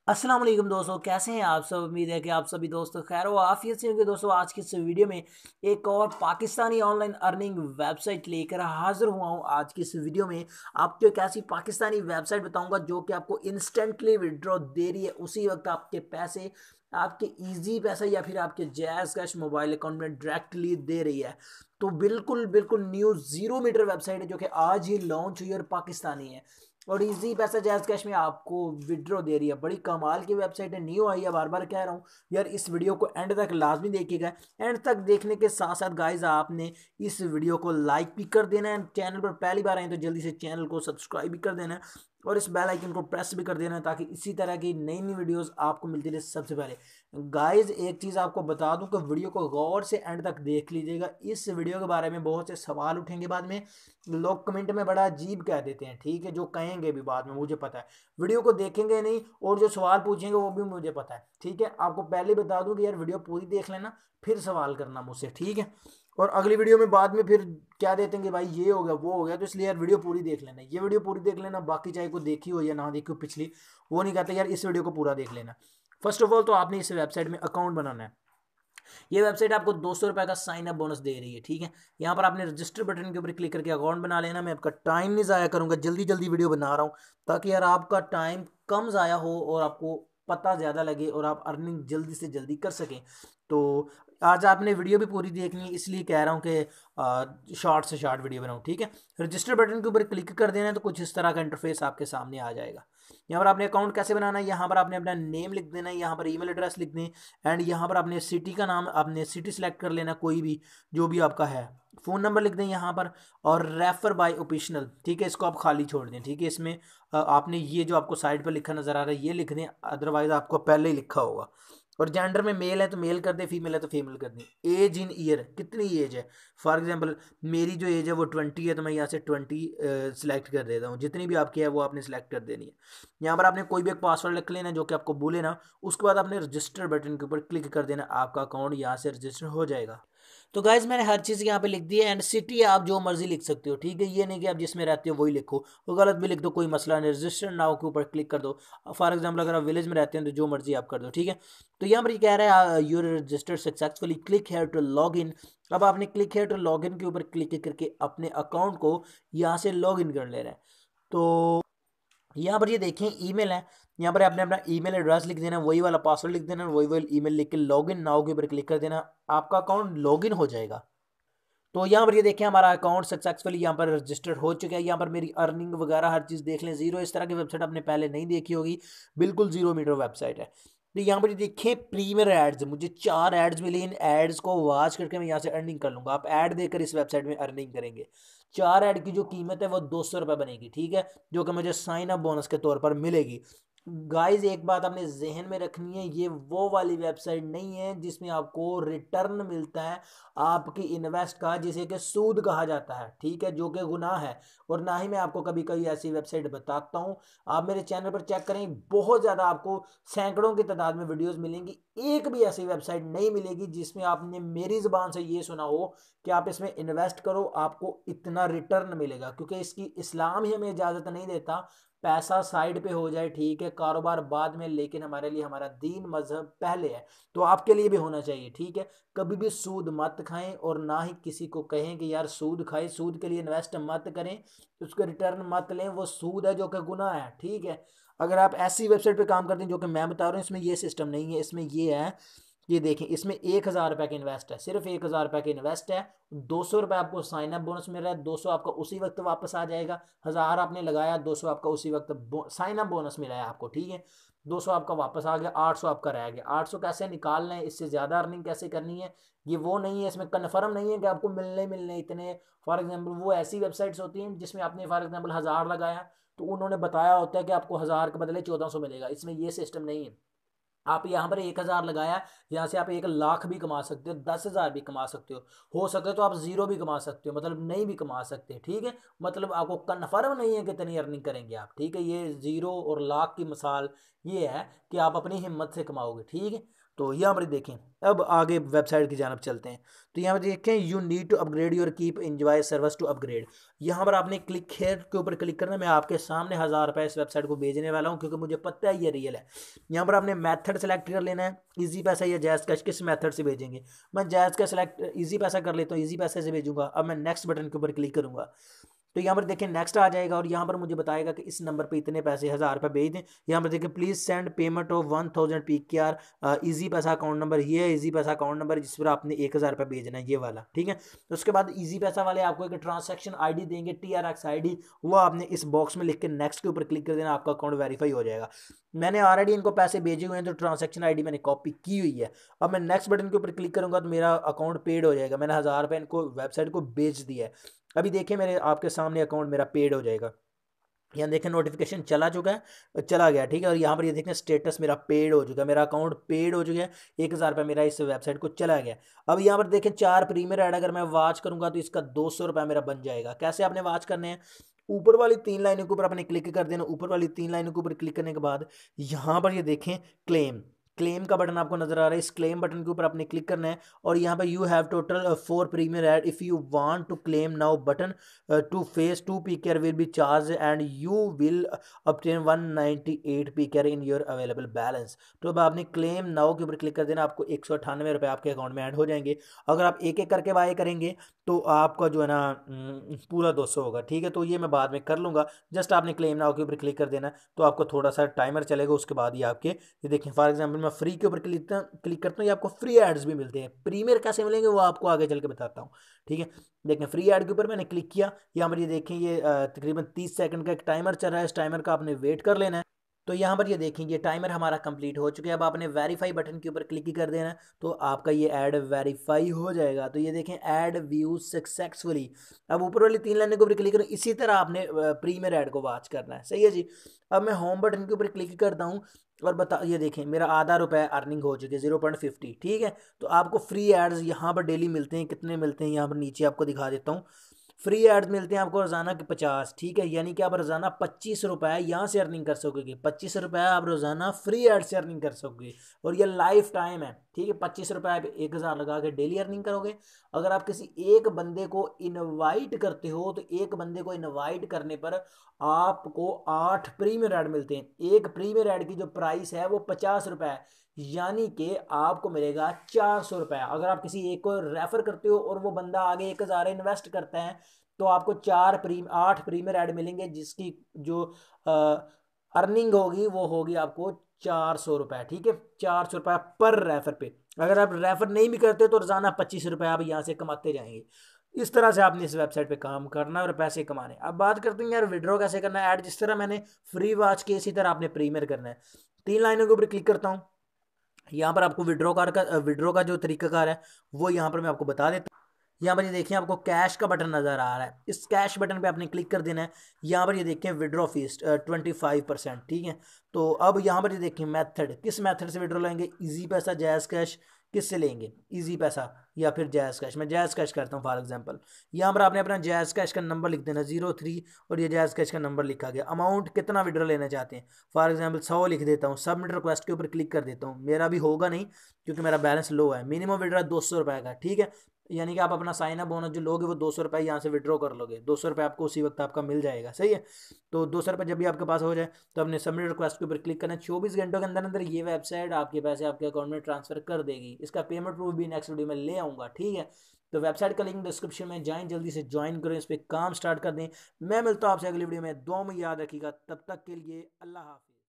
अस्सलाम वालेकुम दोस्तों, कैसे हैं आप सब। उम्मीद है कि आप सभी दोस्तों खैर व आफियत से होंगे। दोस्तों आज की इस वीडियो में एक और पाकिस्तानी ऑनलाइन अर्निंग वेबसाइट लेकर हाजिर हुआ हूं। आज की इस वीडियो में आपको एक ऐसी पाकिस्तानी वेबसाइट बताऊंगा जो कि आपको इंस्टेंटली विड्रॉ दे रही है, उसी वक्त आपके पैसे आपके इजी पैसा या फिर आपके जैज़ कैश मोबाइल अकाउंट में डायरेक्टली दे रही है। तो बिल्कुल बिल्कुल न्यू 0 मीटर वेबसाइट है जो कि आज ही लॉन्च हुई और पाकिस्तानी है और इजी पैसा जैज कैश में आपको विड्रॉ दे रही है। बड़ी कमाल की वेबसाइट है, न्यू आई है, बार बार कह रहा हूँ यार। इस वीडियो को एंड तक लाजमी देखिएगा। एंड तक देखने के साथ साथ गाइज आपने इस वीडियो को लाइक भी कर देना है। चैनल पर पहली बार आए तो जल्दी से चैनल को सब्सक्राइब भी कर देना है और इस बेल आइकन को प्रेस भी कर देना है ताकि इसी तरह की नई नई वीडियोस आपको मिलती रहे सबसे पहले। गाइज एक चीज़ आपको बता दूं कि वीडियो को गौर से एंड तक देख लीजिएगा। इस वीडियो के बारे में बहुत से सवाल उठेंगे बाद में, लोग कमेंट में बड़ा अजीब कह देते हैं, ठीक है, जो कहेंगे भी बाद में मुझे पता है। वीडियो को देखेंगे नहीं और जो सवाल पूछेंगे वो भी मुझे पता है, ठीक है। आपको पहले बता दूं कि यार वीडियो पूरी देख लेना फिर सवाल करना मुझसे, ठीक है। और अगली वीडियो में बाद में फिर क्या देते हैं कि भाई ये हो गया वो हो गया, तो इसलिए यार वीडियो पूरी देख लेना, ये वीडियो पूरी देख लेना। बाकी चाहे कोई देखी हो या ना देखी हो पिछली, वो नहीं कहते यार इस वीडियो को पूरा देख लेना। फर्स्ट ऑफ ऑल तो आपने इस वेबसाइट में अकाउंट बनाना है। ये वेबसाइट आपको 200 रुपये का साइन अप बोनस दे रही है, ठीक है। यहाँ पर आपने रजिस्टर बटन के ऊपर क्लिक करके अकाउंट बना लेना। मैं आपका टाइम नहीं ज़ाया करूँगा, जल्दी जल्दी वीडियो बना रहा हूँ ताकि यार आपका टाइम कम ज़ाया हो और आपको पता ज़्यादा लगे और आप अर्निंग जल्दी से जल्दी कर सकें। तो आज आपने वीडियो भी पूरी देखनी है, इसलिए कह रहा हूँ कि शॉर्ट से शॉर्ट वीडियो बनाऊँ, ठीक है। रजिस्टर बटन के ऊपर क्लिक कर देना है तो कुछ इस तरह का इंटरफेस आपके सामने आ जाएगा। यहाँ पर आपने अकाउंट कैसे बनाना है, यहाँ पर आपने अपना नेम लिख देना है, यहाँ पर ईमेल एड्रेस लिख दें एंड यहाँ पर आपने सिटी का नाम, आपने सिटी सेलेक्ट कर लेना कोई भी जो भी आपका है। फ़ोन नंबर लिख दें यहाँ पर और रेफर बाय ओपिशनल, ठीक है, इसको आप खाली छोड़ दें, ठीक है। इसमें आपने ये जो आपको साइड पर लिखा नज़र आ रहा है ये लिख दें, अदरवाइज आपको पहले ही लिखा होगा। और जेंडर में मेल है तो मेल कर दें, फीमेल है तो फीमेल कर दें। एज इन ईयर, कितनी एज है। फॉर एग्जांपल मेरी जो एज है वो 20 है तो मैं यहाँ से 20 सिलेक्ट कर देता हूँ। जितनी भी आपकी है वो आपने सेलेक्ट कर देनी है। यहाँ पर आपने कोई भी एक पासवर्ड लिख लेना जो कि आपको भूले ना। उसके बाद आपने रजिस्टर बटन के ऊपर क्लिक कर देना, आपका अकाउंट यहाँ से रजिस्टर हो जाएगा। तो गाइज मैंने हर चीज़ यहाँ पे लिख दी है एंड सिटी आप जो मर्जी लिख सकते हो, ठीक है। ये नहीं कि आप जिसमें रहते हो वही लिखो, वो गलत भी लिख दो कोई मसला नहीं। रजिस्टर नाउ के ऊपर क्लिक कर दो। फॉर एग्जाम्पल अगर आप विलेज में रहते हैं तो जो मर्जी आप कर दो, ठीक है। तो यहाँ पर ये कह रहा है your registered successfully, click here to log in. अब आपने click here to log in के ऊपर क्लिक करके अपने अकाउंट को यहाँ से लॉग इन कर लेना है। तो यहाँ पर ये देखें ईमेल है, यहाँ पर आपने अपना ईमेल एड्रेस लिख देना, वही वाला पासवर्ड लिख देना, वही वाला ईमेल लिख के लॉगिन नाउ के ऊपर क्लिक कर देना, आपका अकाउंट लॉगिन हो जाएगा। तो यहाँ पर ये देखें हमारा अकाउंट सक्सेसफुली यहाँ पर रजिस्टर्ड हो चुका है। यहाँ पर मेरी अर्निंग वगैरह हर चीज़ देख लें। जीरो इस तरह की वेबसाइट आपने पहले नहीं देखी होगी, बिल्कुल 0 मीटर वेबसाइट है। तो यहाँ पर ये देखें प्रीमियर एड्स, मुझे 4 एड्स मिली। इन एड्स को वॉच करके मैं यहाँ से अर्निंग कर लूँगा। आप ऐड देकर इस वेबसाइट में अर्निंग करेंगे। 4 ऐड की जो कीमत है वो 200 रुपये बनेगी, ठीक है, जो कि मुझे साइन अप बोनस के तौर पर मिलेगी। गाइज एक बात आपने जहन में रखनी है, ये वो वाली वेबसाइट नहीं है जिसमें आपको रिटर्न मिलता है आपकी इन्वेस्ट का, जिसे कि सूद कहा जाता है, ठीक है, जो कि गुनाह है। और ना ही मैं आपको कभी कभी ऐसी वेबसाइट बताता हूँ। आप मेरे चैनल पर चेक करें, बहुत ज़्यादा आपको सैकड़ों की तादाद में वीडियोस मिलेंगी, एक भी ऐसी वेबसाइट नहीं मिलेगी जिसमें आपने मेरी ज़ुबान से ये सुना हो कि आप इसमें इन्वेस्ट करो आपको इतना रिटर्न मिलेगा, क्योंकि इसकी इस्लाम ही हमें इजाज़त नहीं देता। पैसा साइड पे हो जाए, ठीक है, कारोबार बाद में, लेकिन हमारे लिए हमारा दीन मजहब पहले है। तो आपके लिए भी होना चाहिए, ठीक है। कभी भी सूद मत खाएं और ना ही किसी को कहें कि यार सूद खाए, सूद के लिए इन्वेस्ट मत करें, उसके रिटर्न मत लें, वो सूद है जो कि गुनाह है, ठीक है। अगर आप ऐसी वेबसाइट पे काम करते हैं जो कि मैं बता रहा हूँ, इसमें ये सिस्टम नहीं है। इसमें ये है, ये देखें, इसमें 1,000 रुपये का इन्वेस्ट है, सिर्फ 1,000 रुपये का इन्वेस्ट है। 200 रुपये आपको साइन अप बोनस मिल रहा है, 200 आपका उसी वक्त वापस आ जाएगा। 1,000 आपने लगाया, 200 आपका उसी वक्त साइन अप बोनस मिला है आपको, ठीक है। 200 आपका वापस आ गया, 800 आपका रह गया। 800 कैसे निकालना है, इससे ज़्यादा अर्निंग कैसे करनी है, ये वो नहीं है। इसमें कन्फर्म नहीं है कि आपको मिलने मिलने इतने। फॉर एग्जाम्पल वो ऐसी वेबसाइट्स होती हैं जिसमें आपने फॉर एग्जाम्पल 1,000 लगाया तो उन्होंने बताया होता है कि आपको 1,000 के बदले 1,400 मिलेगा। इसमें ये सिस्टम नहीं है। आप यहाँ पर 1,000 लगाया, यहाँ से आप 1 लाख भी कमा सकते हो, 10,000 भी कमा सकते हो सके तो आप जीरो भी कमा सकते हो, मतलब नहीं भी कमा सकते, ठीक है। मतलब आपको कन्फर्म नहीं है कितनी अर्निंग करेंगे आप, ठीक है। ये जीरो और लाख की मिसाल ये है कि आप अपनी हिम्मत से कमाओगे, ठीक है। तो यहाँ पर देखें, अब आगे वेबसाइट की जानब चलते हैं। तो यहाँ पर देखें, you need to upgrade your keep enjoy service to upgrade. यहाँ पर आपने क्लिक हेयर के ऊपर क्लिक करना है। मैं आपके सामने 1000 रुपये इस वेबसाइट को भेजने वाला हूँ, क्योंकि मुझे पता है ये रियल है। यहाँ पर आपने मेथड सेलेक्ट कर लेना है, इजी पैसा या जैज़ कैश, किस मेथड से भेजेंगे। मैं जैज़ का सेलेक्ट इजी पैसा कर लेता हूँ, इजी पैसे से भेजूंगा। अब मैं नेक्स्ट बटन के ऊपर क्लिक करूंगा, तो यहाँ पर देखें नेक्स्ट आ जाएगा, और यहाँ पर मुझे बताएगा कि इस नंबर पे इतने पैसे 1000 रुपये भेज दें। यहाँ पर देखें, please send payment of 1000 PKR easy पैसा अकाउंट नंबर। ये है ईजी पैसा अकाउंट नंबर जिस पर आपने 1000 रुपये भेजना है, ये वाला, ठीक है। तो उसके बाद ईजी पैसा वाले आपको एक ट्रांसैक्शन ID देंगे, TRX ID, वो आपने इस बॉक्स में लिख के नेक्स्ट के ऊपर क्लिक कर देना, आपका अकाउंट वेरीफाई हो जाएगा। मैंने ऑलरेडी इनको पैसे भेजे हुए हैं, तो ट्रांसैक्शन ID मैंने कॉपी की हुई है। अब मैं नेक्स्ट बटन के ऊपर क्लिक करूंगा तो मेरा अकाउंट पेड हो जाएगा। मैंने 1000 रुपये इनको वेबसाइट को बेच दिया है। अभी देखिए, मेरे आपके सामने अकाउंट मेरा पेड हो जाएगा। यहाँ देखें, नोटिफिकेशन चला चुका है, चला गया, ठीक है। और यहाँ पर ये देखें, स्टेटस मेरा पेड हो चुका है, मेरा अकाउंट पेड हो चुका है। 1000 रुपये मेरा इस वेबसाइट को चला गया। अब यहाँ पर देखें, 4 प्रीमियर ऐड अगर मैं वॉच करूंगा तो इसका 200 रुपये मेरा बन जाएगा। कैसे आपने वॉच करने हैं, ऊपर वाली 3 लाइनों के ऊपर आपने क्लिक कर देना। ऊपर वाली 3 लाइनों के ऊपर क्लिक करने के बाद यहाँ पर ये देखें, क्लेम क्लेम का बटन आपको नजर आ रहा है। इस क्लेम बटन के ऊपर आपने क्लिक करना है, और यहाँ पर you have total 4 premier ad, if you want to claim now button to face 2 PKR will be charge and you will obtain 198 PKR in your available balance. तो अब आपने क्लेम नाउ के ऊपर क्लिक कर देना, आपको 198 रुपये आपके अकाउंट में ऐड हो जाएंगे। अगर आप एक एक करके बाय करेंगे तो आपका जो है ना पूरा 200 होगा, ठीक है। तो ये मैं बाद में कर लूँगा, जस्ट आपने क्लेम नाउ के ऊपर क्लिक कर देना, तो आपको थोड़ा सा टाइमर चलेगा, उसके बाद ये आपके, ये देखें फॉर एग्जांपल मैं फ्री के ऊपर क्लिक करता हूँ, ये आपको फ्री एड्स भी मिलते हैं। प्रीमियर कैसे मिलेंगे वो आपको आगे चल के बताता हूँ, ठीक है। देखें, फ्री ऐड के ऊपर मैंने क्लिक किया, यहाँ पर ये देखें, ये तकरीबन 30 सेकंड का एक टाइमर चल रहा है। इस टाइमर का आपने वेट कर लेना है। तो यहाँ पर ये देखेंगे, टाइमर हमारा कंप्लीट हो चुका है। अब आपने वेरीफाई बटन के ऊपर क्लिक ही कर देना है, तो आपका ये ऐड वेरीफाई हो जाएगा। तो ये देखें, ऐड व्यू सक्सेसफुली। अब ऊपर वाली 3 लाइनों के ऊपर क्लिक करें, इसी तरह आपने प्रीमियर ऐड को वॉच करना है, सही है जी। अब मैं होम बटन के ऊपर क्लिक करता हूँ, और बता, ये देखें मेरा ₹0.5 अर्निंग हो चुकी है, 0.50, ठीक है। तो आपको फ्री एड्स यहाँ पर डेली मिलते हैं। कितने मिलते हैं, यहाँ पर नीचे आपको दिखा देता हूँ। फ्री एड्स मिलते हैं आपको रोजाना के 50, ठीक है। यानी कि आप रोजाना 25 रुपये यहाँ से अर्निंग कर सकोगे। 25 रुपये आप रोजाना फ्री एड से अर्निंग कर सकोगे, और ये लाइफ टाइम है, ठीक है। 25 रुपये आप 1000 लगा के डेली अर्निंग करोगे। अगर आप किसी एक बंदे को इनवाइट करते हो, तो एक बंदे को इनवाइट करने पर आपको 8 प्रीमियर ऐड मिलते हैं। एक प्रीमियर ऐड की जो प्राइस है वो 50 रुपये है, यानी कि आपको मिलेगा 400 रुपये। अगर आप किसी एक को रेफर करते हो और वो बंदा आगे 1000 इन्वेस्ट करता है, तो आपको 8 प्रीमियर ऐड मिलेंगे, जिसकी जो अर्निंग होगी वो होगी आपको 400 रुपये, ठीक है। 400 रुपये पर रेफर पे। अगर आप रेफर नहीं भी करते तो रोजाना 25 रुपये आप यहाँ से कमाते जाएंगे। इस तरह से आपने इस वेबसाइट पे काम करना है और पैसे कमाने। अब बात करते हैं यार विड्रॉ कैसे करना है ऐड। जिस तरह मैंने फ्री वॉच की, इसी तरह आपने प्रीमियर करना है। 3 लाइनों के ऊपर क्लिक करता हूँ, यहाँ पर आपको विड्रॉ का जो तरीकाकार है वो यहाँ पर मैं आपको बता देता हूँ। यहाँ पर ये देखिए, आपको कैश का बटन नजर आ रहा है, इस कैश बटन पे आपने क्लिक कर देना है। यहाँ पर ये देखिए, विड्रॉ फीस 25%, ठीक है। तो अब यहाँ पर ये देखिए, मेथड, किस मेथड से विड्रॉ लेंगे, इजी पैसा, जैज़ कैश, किससे लेंगे, इजी पैसा या फिर जैज़ कैश। मैं जैज़ कैश करता हूँ फॉर एग्जांपल। यहाँ पर आपने अपना जैज़ कैश का नंबर लिख देना 03, और ये जैज़ कैश का नंबर लिखा गया। अमाउंट कितना विड्रॉ लेना चाहते हैं, फॉर एग्जांपल 100 लिख देता हूँ। सबमिट रिक्वेस्ट के ऊपर क्लिक कर देता हूँ। मेरा भी होगा नहीं, क्योंकि मेरा बैलेंस लो है। मिनिमम विड्रॉ 200 रुपये का, ठीक है। यानी कि आप अपना साइन अप बोनस जो लोगे वो 200 रुपये यहाँ से विड्रॉ कर लोगे। 200 रुपये आपको उसी वक्त आपका मिल जाएगा, सही है। तो 200 रुपये जब भी आपके पास हो जाए, तो अपने सबमिट रिक्वेस्ट के ऊपर क्लिक करना है। 24 घंटों के अंदर अंदर ये वेबसाइट आपके पैसे आपके अकाउंट में ट्रांसफर कर देगी। इसका पेमेंट प्रूफ भी नेक्स्ट वीडियो में ले आऊँगा, ठीक है। तो वेबसाइट का लिंक डिस्क्रिप्शन में, जाएं जल्दी से ज्वाइन करें, इस पर काम स्टार्ट कर दें। मैं मिलता हूँ आपसे अगली वीडियो में। दुआ में याद रखिएगा, तब तक के लिए अल्लाह हाफिज़।